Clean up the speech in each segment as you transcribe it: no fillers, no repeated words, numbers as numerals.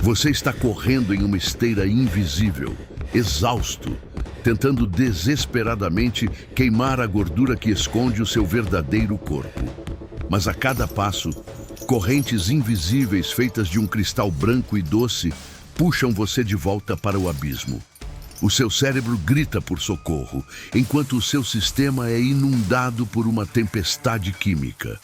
Você está correndo em uma esteira invisível, exausto, tentando desesperadamente queimar a gordura que esconde o seu verdadeiro corpo. Mas a cada passo, correntes invisíveis feitas de um cristal branco e doce puxam você de volta para o abismo. O seu cérebro grita por socorro, enquanto o seu sistema é inundado por uma tempestade química.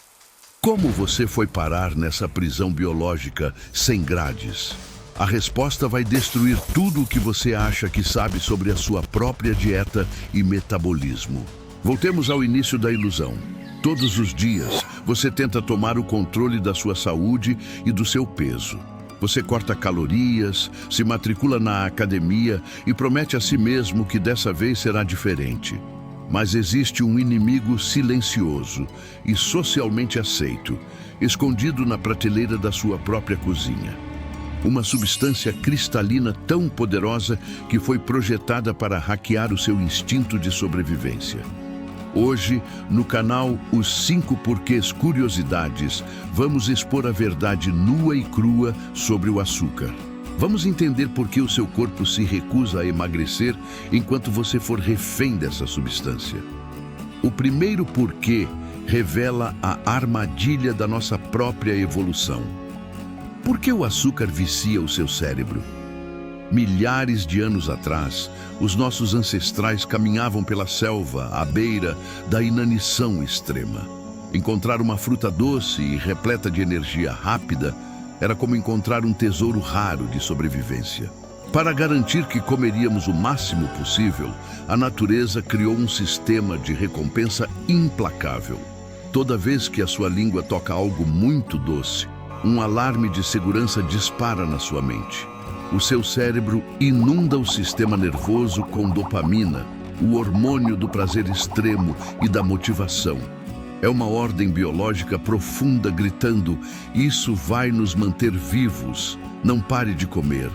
Como você foi parar nessa prisão biológica sem grades? A resposta vai destruir tudo o que você acha que sabe sobre a sua própria dieta e metabolismo. Voltemos ao início da ilusão. Todos os dias, você tenta tomar o controle da sua saúde e do seu peso. Você corta calorias, se matricula na academia e promete a si mesmo que dessa vez será diferente. Mas existe um inimigo silencioso e socialmente aceito, escondido na prateleira da sua própria cozinha. Uma substância cristalina tão poderosa que foi projetada para hackear o seu instinto de sobrevivência. Hoje, no canal Os 5 Porquês Curiosidades, vamos expor a verdade nua e crua sobre o açúcar. Vamos entender por que o seu corpo se recusa a emagrecer enquanto você for refém dessa substância. O primeiro porquê revela a armadilha da nossa própria evolução. Por que o açúcar vicia o seu cérebro? Milhares de anos atrás, os nossos ancestrais caminhavam pela selva à beira da inanição extrema. Encontrar uma fruta doce e repleta de energia rápida era como encontrar um tesouro raro de sobrevivência. Para garantir que comeríamos o máximo possível, a natureza criou um sistema de recompensa implacável. Toda vez que a sua língua toca algo muito doce, um alarme de segurança dispara na sua mente. O seu cérebro inunda o sistema nervoso com dopamina, o hormônio do prazer extremo e da motivação. É uma ordem biológica profunda gritando: isso vai nos manter vivos, não pare de comer.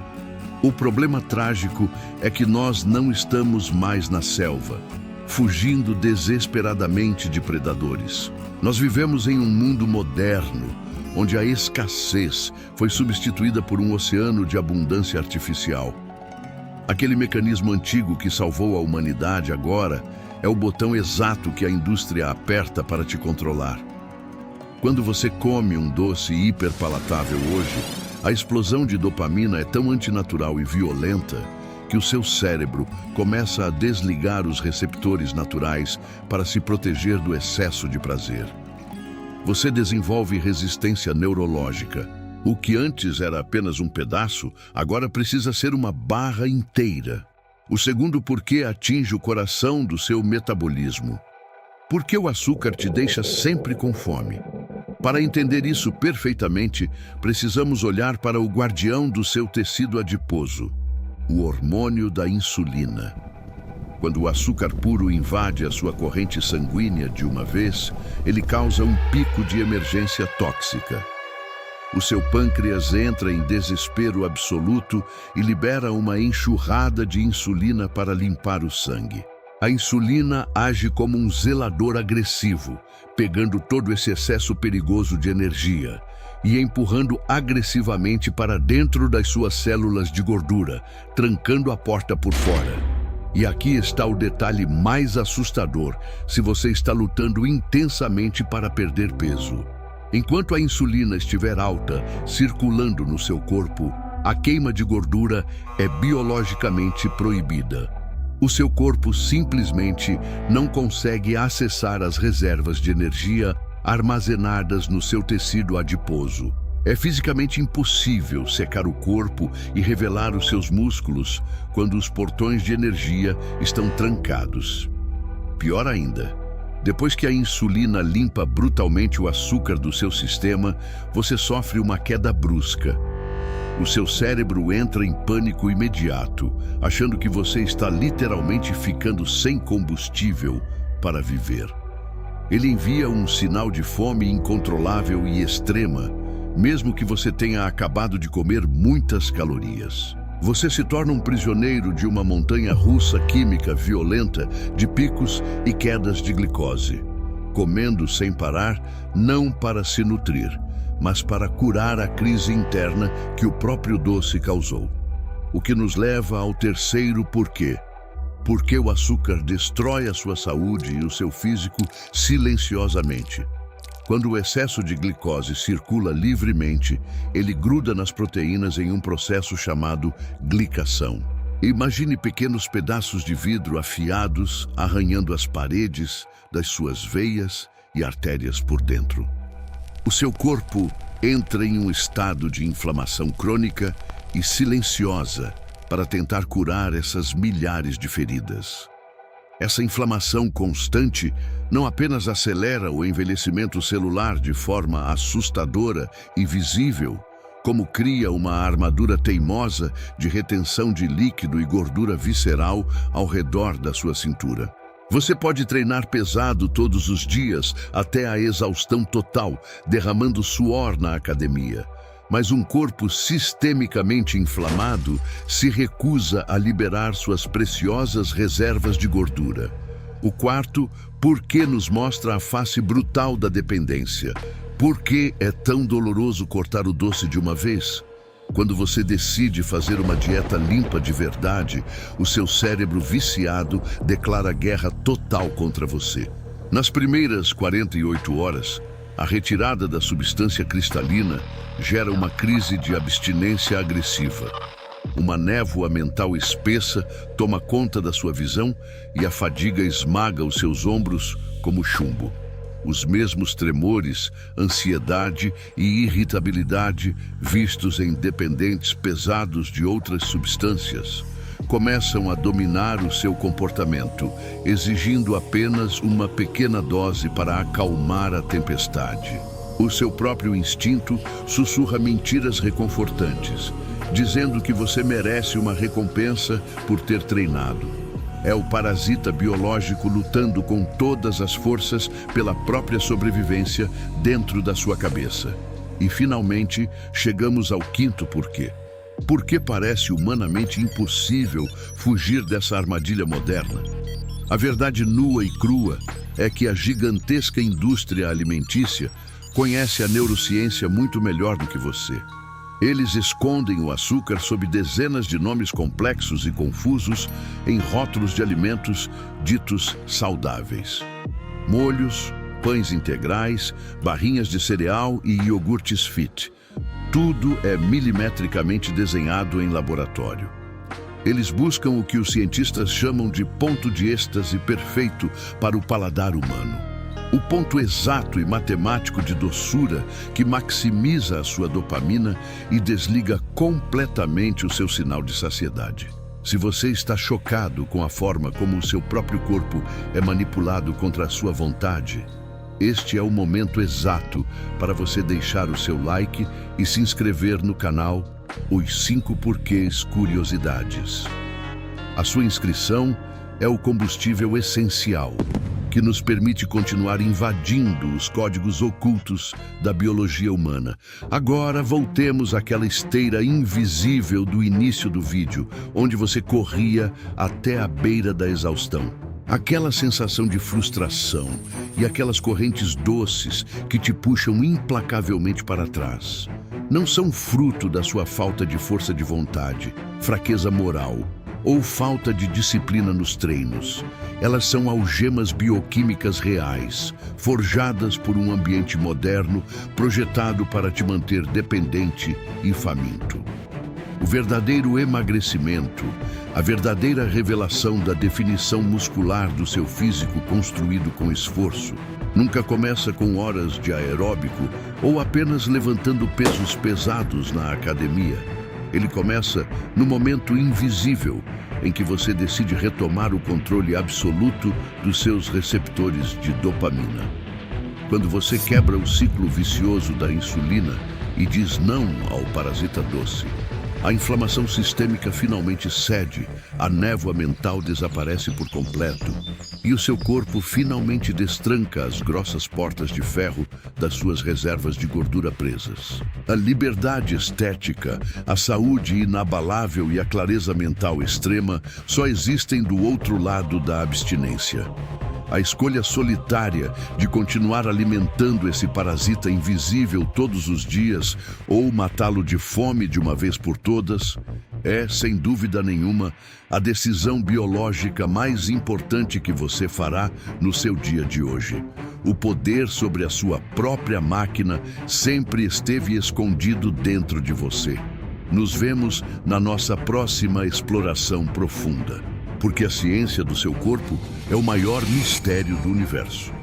O problema trágico é que nós não estamos mais na selva, fugindo desesperadamente de predadores. Nós vivemos em um mundo moderno, onde a escassez foi substituída por um oceano de abundância artificial. Aquele mecanismo antigo que salvou a humanidade agora é o botão exato que a indústria aperta para te controlar. Quando você come um doce hiperpalatável hoje, a explosão de dopamina é tão antinatural e violenta que o seu cérebro começa a desligar os receptores naturais para se proteger do excesso de prazer. Você desenvolve resistência neurológica. O que antes era apenas um pedaço, agora precisa ser uma barra inteira. O segundo porquê atinge o coração do seu metabolismo. Por que o açúcar te deixa sempre com fome? Para entender isso perfeitamente, precisamos olhar para o guardião do seu tecido adiposo, o hormônio da insulina. Quando o açúcar puro invade a sua corrente sanguínea de uma vez, ele causa um pico de emergência tóxica. O seu pâncreas entra em desespero absoluto e libera uma enxurrada de insulina para limpar o sangue. A insulina age como um zelador agressivo, pegando todo esse excesso perigoso de energia e empurrando agressivamente para dentro das suas células de gordura, trancando a porta por fora. E aqui está o detalhe mais assustador se você está lutando intensamente para perder peso. Enquanto a insulina estiver alta, circulando no seu corpo, a queima de gordura é biologicamente proibida. O seu corpo simplesmente não consegue acessar as reservas de energia armazenadas no seu tecido adiposo. É fisicamente impossível secar o corpo e revelar os seus músculos quando os portões de energia estão trancados. Pior ainda, depois que a insulina limpa brutalmente o açúcar do seu sistema, você sofre uma queda brusca. O seu cérebro entra em pânico imediato, achando que você está literalmente ficando sem combustível para viver. Ele envia um sinal de fome incontrolável e extrema, mesmo que você tenha acabado de comer muitas calorias. Você se torna um prisioneiro de uma montanha-russa química violenta de picos e quedas de glicose, comendo sem parar, não para se nutrir, mas para curar a crise interna que o próprio doce causou. O que nos leva ao terceiro porquê. Porque o açúcar destrói a sua saúde e o seu físico silenciosamente. Quando o excesso de glicose circula livremente, ele gruda nas proteínas em um processo chamado glicação. Imagine pequenos pedaços de vidro afiados arranhando as paredes das suas veias e artérias por dentro. O seu corpo entra em um estado de inflamação crônica e silenciosa para tentar curar essas milhares de feridas. Essa inflamação constante não apenas acelera o envelhecimento celular de forma assustadora e visível, como cria uma armadura teimosa de retenção de líquido e gordura visceral ao redor da sua cintura. Você pode treinar pesado todos os dias até a exaustão total, derramando suor na academia. Mas um corpo sistemicamente inflamado se recusa a liberar suas preciosas reservas de gordura. O quarto, porquê nos mostra a face brutal da dependência. Por que é tão doloroso cortar o doce de uma vez? Quando você decide fazer uma dieta limpa de verdade, o seu cérebro viciado declara guerra total contra você. Nas primeiras 48 horas, a retirada da substância cristalina gera uma crise de abstinência agressiva. Uma névoa mental espessa toma conta da sua visão e a fadiga esmaga os seus ombros como chumbo. Os mesmos tremores, ansiedade e irritabilidade vistos em dependentes pesados de outras substâncias começam a dominar o seu comportamento, exigindo apenas uma pequena dose para acalmar a tempestade. O seu próprio instinto sussurra mentiras reconfortantes, dizendo que você merece uma recompensa por ter treinado. É o parasita biológico lutando com todas as forças pela própria sobrevivência dentro da sua cabeça. E finalmente, chegamos ao quinto porquê. Por que parece humanamente impossível fugir dessa armadilha moderna? A verdade nua e crua é que a gigantesca indústria alimentícia conhece a neurociência muito melhor do que você. Eles escondem o açúcar sob dezenas de nomes complexos e confusos em rótulos de alimentos ditos saudáveis. Molhos, pães integrais, barrinhas de cereal e iogurtes fit. Tudo é milimetricamente desenhado em laboratório. Eles buscam o que os cientistas chamam de ponto de êxtase perfeito para o paladar humano. O ponto exato e matemático de doçura que maximiza a sua dopamina e desliga completamente o seu sinal de saciedade. Se você está chocado com a forma como o seu próprio corpo é manipulado contra a sua vontade, este é o momento exato para você deixar o seu like e se inscrever no canal Os 5 Porquês Curiosidades. A sua inscrição é o combustível essencial que nos permite continuar invadindo os códigos ocultos da biologia humana. Agora voltemos àquela esteira invisível do início do vídeo, onde você corria até a beira da exaustão. Aquela sensação de frustração e aquelas correntes doces que te puxam implacavelmente para trás. Não são fruto da sua falta de força de vontade, fraqueza moral ou falta de disciplina nos treinos. Elas são algemas bioquímicas reais, forjadas por um ambiente moderno, projetado para te manter dependente e faminto. O verdadeiro emagrecimento, a verdadeira revelação da definição muscular do seu físico construído com esforço, nunca começa com horas de aeróbico ou apenas levantando pesos pesados na academia. Ele começa no momento invisível em que você decide retomar o controle absoluto dos seus receptores de dopamina. Quando você quebra o ciclo vicioso da insulina e diz não ao parasita doce, a inflamação sistêmica finalmente cede, a névoa mental desaparece por completo e o seu corpo finalmente destranca as grossas portas de ferro das suas reservas de gordura presas. A liberdade estética, a saúde inabalável e a clareza mental extrema só existem do outro lado da abstinência. A escolha solitária de continuar alimentando esse parasita invisível todos os dias ou matá-lo de fome de uma vez por todas é, sem dúvida nenhuma, a decisão biológica mais importante que você fará no seu dia de hoje. O poder sobre a sua própria máquina sempre esteve escondido dentro de você. Nos vemos na nossa próxima exploração profunda, porque a ciência do seu corpo é o maior mistério do universo.